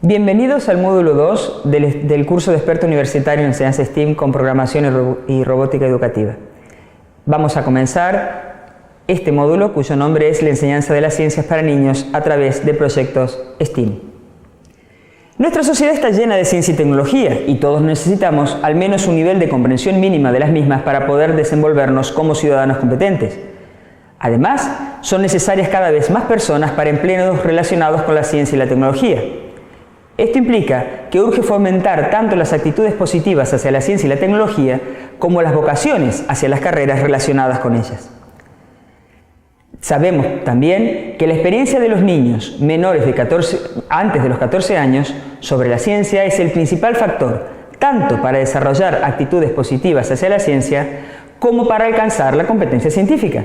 Bienvenidos al módulo 2 del curso de experto universitario en enseñanza STEAM con programación y robótica educativa. Vamos a comenzar este módulo cuyo nombre es la enseñanza de las ciencias para niños a través de proyectos STEAM. Nuestra sociedad está llena de ciencia y tecnología y todos necesitamos al menos un nivel de comprensión mínima de las mismas para poder desenvolvernos como ciudadanos competentes. Además, son necesarias cada vez más personas para empleos relacionados con la ciencia y la tecnología. Esto implica que urge fomentar tanto las actitudes positivas hacia la ciencia y la tecnología como las vocaciones hacia las carreras relacionadas con ellas. Sabemos también que la experiencia de los niños menores antes de los 14 años sobre la ciencia es el principal factor, tanto para desarrollar actitudes positivas hacia la ciencia como para alcanzar la competencia científica.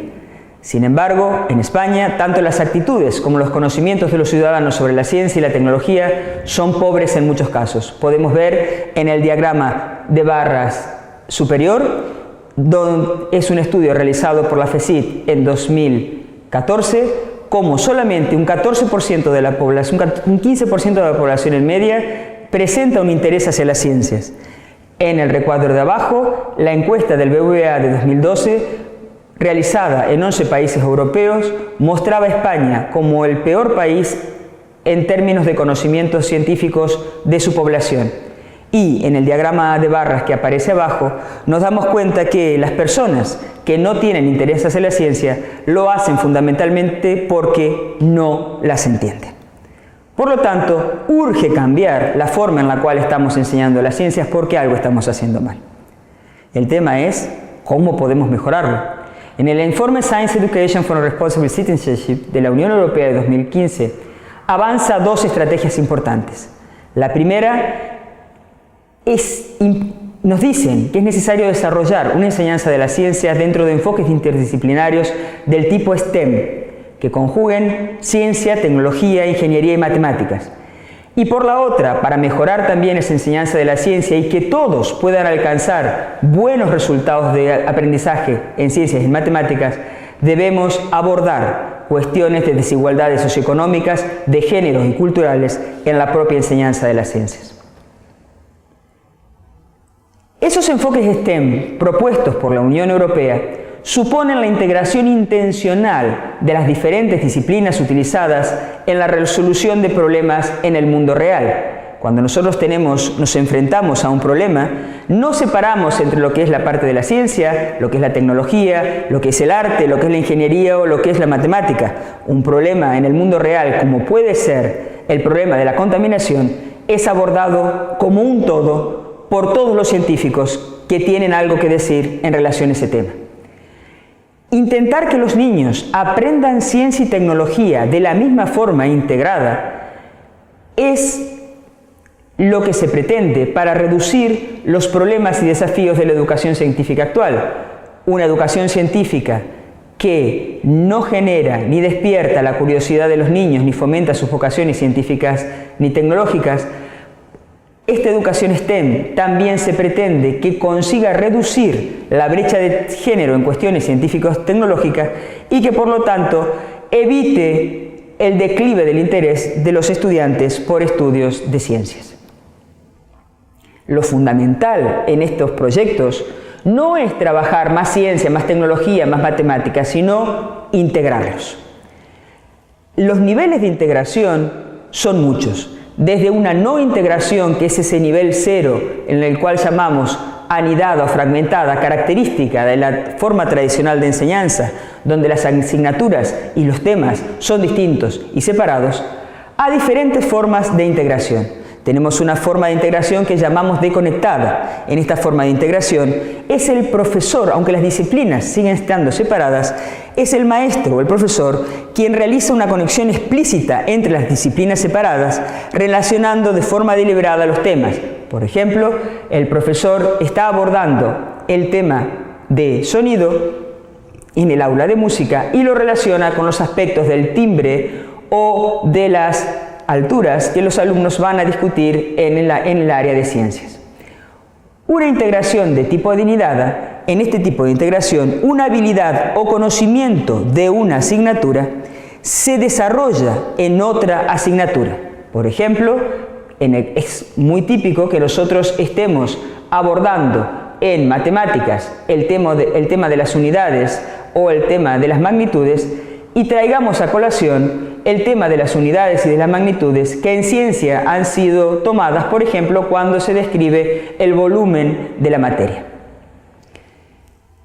Sin embargo, en España, tanto las actitudes como los conocimientos de los ciudadanos sobre la ciencia y la tecnología son pobres en muchos casos. Podemos ver en el diagrama de barras superior, donde es un estudio realizado por la FECIT en 2014, como solamente un 14% de la población, un 15% de la población en media, presenta un interés hacia las ciencias. En el recuadro de abajo, la encuesta del BBVA de 2012, realizada en 11 países europeos, mostraba a España como el peor país en términos de conocimientos científicos de su población. Y en el diagrama de barras que aparece abajo, nos damos cuenta que las personas que no tienen interés hacia la ciencia lo hacen fundamentalmente porque no las entienden. Por lo tanto, urge cambiar la forma en la cual estamos enseñando las ciencias porque algo estamos haciendo mal. El tema es cómo podemos mejorarlo. En el informe Science Education for Responsible Citizenship de la Unión Europea de 2015 avanza dos estrategias importantes. La primera nos dicen que es necesario desarrollar una enseñanza de las ciencias dentro de enfoques interdisciplinarios del tipo STEM, que conjuguen ciencia, tecnología, ingeniería y matemáticas. Y por la otra, para mejorar también esa enseñanza de la ciencia y que todos puedan alcanzar buenos resultados de aprendizaje en ciencias y matemáticas, debemos abordar cuestiones de desigualdades socioeconómicas, de géneros y culturales en la propia enseñanza de las ciencias. Esos enfoques STEM propuestos por la Unión Europea suponen la integración intencional de las diferentes disciplinas utilizadas en la resolución de problemas en el mundo real. Cuando nosotros nos enfrentamos a un problema, no separamos entre lo que es la parte de la ciencia, lo que es la tecnología, lo que es el arte, lo que es la ingeniería o lo que es la matemática. Un problema en el mundo real, como puede ser el problema de la contaminación, es abordado como un todo por todos los científicos que tienen algo que decir en relación a ese tema. Intentar que los niños aprendan ciencia y tecnología de la misma forma integrada es lo que se pretende para reducir los problemas y desafíos de la educación científica actual. Una educación científica que no genera ni despierta la curiosidad de los niños, ni fomenta sus vocaciones científicas ni tecnológicas. Esta educación STEM también se pretende que consiga reducir la brecha de género en cuestiones científicas tecnológicas y que por lo tanto evite el declive del interés de los estudiantes por estudios de ciencias. Lo fundamental en estos proyectos no es trabajar más ciencia, más tecnología, más matemáticas, sino integrarlos. Los niveles de integración son muchos. Desde una no integración, que es ese nivel cero, en el cual llamamos anidada o fragmentada, característica de la forma tradicional de enseñanza, donde las asignaturas y los temas son distintos y separados, a diferentes formas de integración. Tenemos una forma de integración que llamamos deconectada. En esta forma de integración es el profesor, aunque las disciplinas siguen estando separadas, es el maestro o el profesor quien realiza una conexión explícita entre las disciplinas separadas, relacionando de forma deliberada los temas. Por ejemplo, el profesor está abordando el tema de sonido en el aula de música y lo relaciona con los aspectos del timbre o de las alturas que los alumnos van a discutir en el área de ciencias. Una integración de tipo adinerada, en este tipo de integración, una habilidad o conocimiento de una asignatura se desarrolla en otra asignatura. Por ejemplo, es muy típico que nosotros estemos abordando en matemáticas el tema de las unidades o el tema de las magnitudes y traigamos a colación el tema de las unidades y de las magnitudes que en ciencia han sido tomadas, por ejemplo, cuando se describe el volumen de la materia.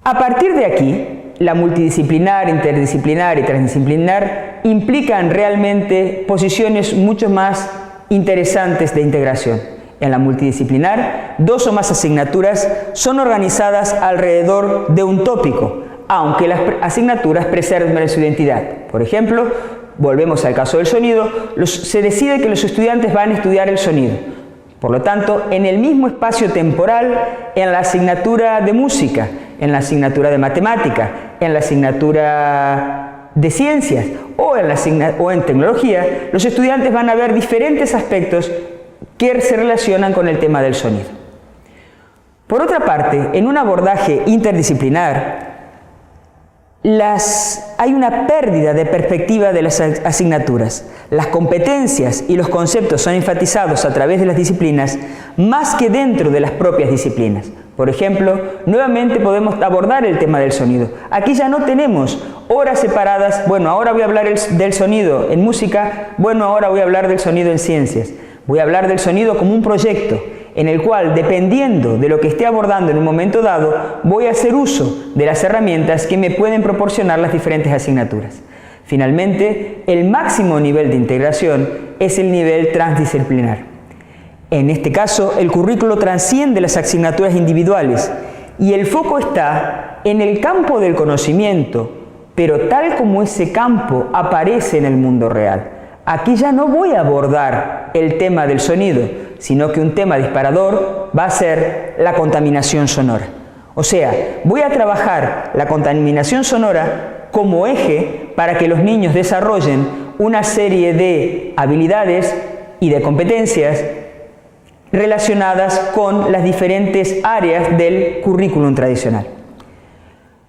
A partir de aquí, la multidisciplinar, interdisciplinar y transdisciplinar implican realmente posiciones mucho más interesantes de integración. En la multidisciplinar, 2 o más asignaturas son organizadas alrededor de un tópico, aunque las asignaturas preserven su identidad. Por ejemplo, volvemos al caso del sonido, se decide que los estudiantes van a estudiar el sonido. Por lo tanto, en el mismo espacio temporal, en la asignatura de música, en la asignatura de matemática, en la asignatura de ciencias o en tecnología, los estudiantes van a ver diferentes aspectos que se relacionan con el tema del sonido. Por otra parte, en un abordaje interdisciplinar, hay una pérdida de perspectiva de las asignaturas. Las competencias y los conceptos son enfatizados a través de las disciplinas más que dentro de las propias disciplinas. Por ejemplo, nuevamente podemos abordar el tema del sonido. Aquí ya no tenemos horas separadas, bueno, ahora voy a hablar del sonido en música, bueno, ahora voy a hablar del sonido en ciencias. Voy a hablar del sonido como un proyecto en el cual, dependiendo de lo que esté abordando en un momento dado, voy a hacer uso de las herramientas que me pueden proporcionar las diferentes asignaturas. Finalmente, el máximo nivel de integración es el nivel transdisciplinar. En este caso, el currículo trasciende las asignaturas individuales y el foco está en el campo del conocimiento, pero tal como ese campo aparece en el mundo real. Aquí ya no voy a abordar el tema del sonido, sino que un tema disparador va a ser la contaminación sonora. O sea, voy a trabajar la contaminación sonora como eje para que los niños desarrollen una serie de habilidades y de competencias relacionadas con las diferentes áreas del currículum tradicional.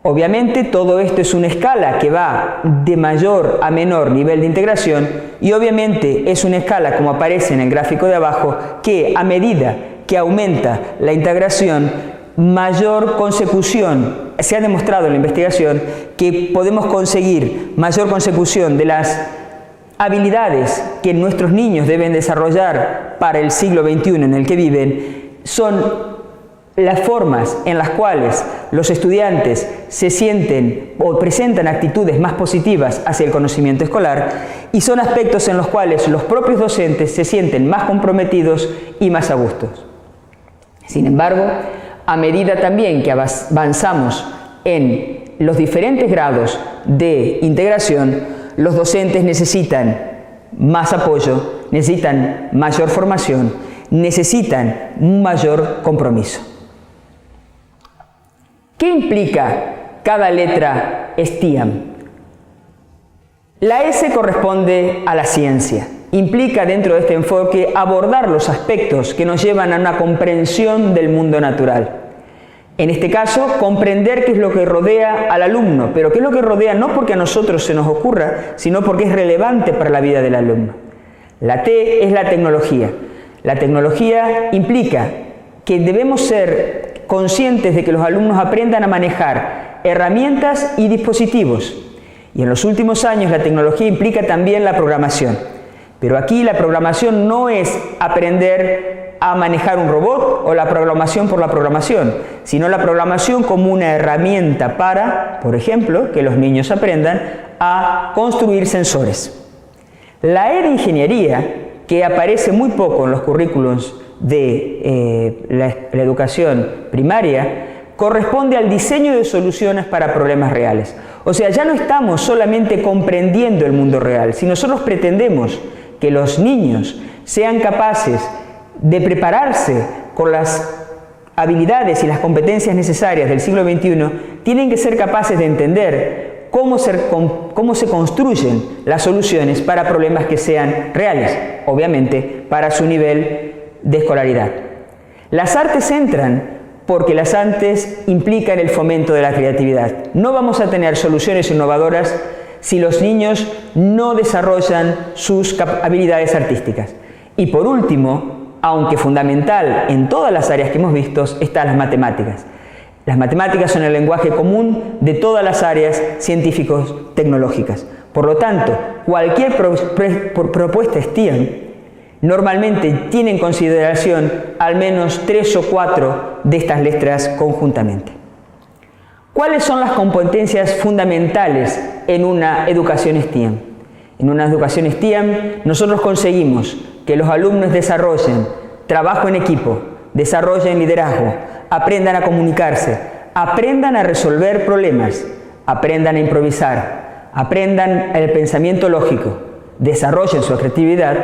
Obviamente todo esto es una escala que va de mayor a menor nivel de integración y obviamente es una escala, como aparece en el gráfico de abajo, que a medida que aumenta la integración, mayor consecución, se ha demostrado en la investigación que podemos conseguir mayor consecución de las habilidades que nuestros niños deben desarrollar para el siglo XXI en el que viven, son las formas en las cuales los estudiantes se sienten o presentan actitudes más positivas hacia el conocimiento escolar y son aspectos en los cuales los propios docentes se sienten más comprometidos y más a gusto. Sin embargo, a medida también que avanzamos en los diferentes grados de integración, los docentes necesitan más apoyo, necesitan mayor formación, necesitan un mayor compromiso. ¿Qué implica cada letra STEAM? La S corresponde a la ciencia. Implica dentro de este enfoque abordar los aspectos que nos llevan a una comprensión del mundo natural. En este caso, comprender qué es lo que rodea al alumno, pero qué es lo que rodea no porque a nosotros se nos ocurra, sino porque es relevante para la vida del alumno. La T es la tecnología. La tecnología implica que debemos ser conscientes de que los alumnos aprendan a manejar herramientas y dispositivos. Y en los últimos años la tecnología implica también la programación. Pero aquí la programación no es aprender a manejar un robot o la programación por la programación, sino la programación como una herramienta para, por ejemplo, que los niños aprendan a construir sensores. La E de ingeniería, que aparece muy poco en los currículums de la educación primaria, corresponde al diseño de soluciones para problemas reales. O sea, ya no estamos solamente comprendiendo el mundo real, si nosotros pretendemos que los niños sean capaces de prepararse con las habilidades y las competencias necesarias del siglo XXI, tienen que ser capaces de entender cómo se construyen las soluciones para problemas que sean reales, obviamente, para su nivel de escolaridad. Las artes entran porque las artes implican el fomento de la creatividad. No vamos a tener soluciones innovadoras si los niños no desarrollan sus habilidades artísticas. Y por último, aunque fundamental en todas las áreas que hemos visto, están las matemáticas. Las matemáticas son el lenguaje común de todas las áreas científicos-tecnológicas. Por lo tanto, cualquier propuesta STEAM normalmente tiene en consideración al menos 3 o 4 de estas letras conjuntamente. ¿Cuáles son las competencias fundamentales en una educación STEAM? En una educación STEAM nosotros conseguimos que los alumnos desarrollen trabajo en equipo, desarrollen liderazgo, aprendan a comunicarse, aprendan a resolver problemas, aprendan a improvisar, aprendan el pensamiento lógico, desarrollen su creatividad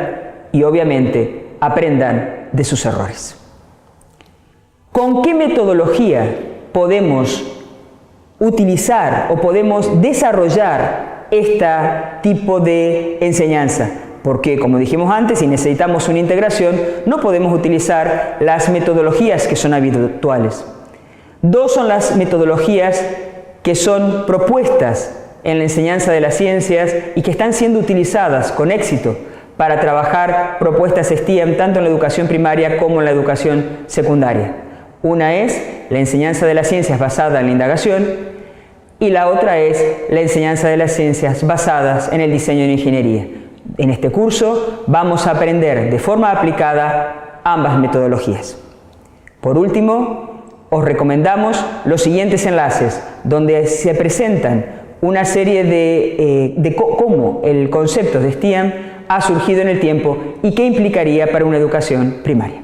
y obviamente aprendan de sus errores. ¿Con qué metodología podemos utilizar o podemos desarrollar este tipo de enseñanza? Porque, como dijimos antes, si necesitamos una integración, no podemos utilizar las metodologías que son habituales. 2 son las metodologías que son propuestas en la enseñanza de las ciencias y que están siendo utilizadas con éxito para trabajar propuestas STEAM tanto en la educación primaria como en la educación secundaria. Una es la enseñanza de las ciencias basada en la indagación y la otra es la enseñanza de las ciencias basadas en el diseño de ingeniería. En este curso vamos a aprender de forma aplicada ambas metodologías. Por último, os recomendamos los siguientes enlaces donde se presentan una serie de cómo el concepto de STEAM ha surgido en el tiempo y qué implicaría para una educación primaria.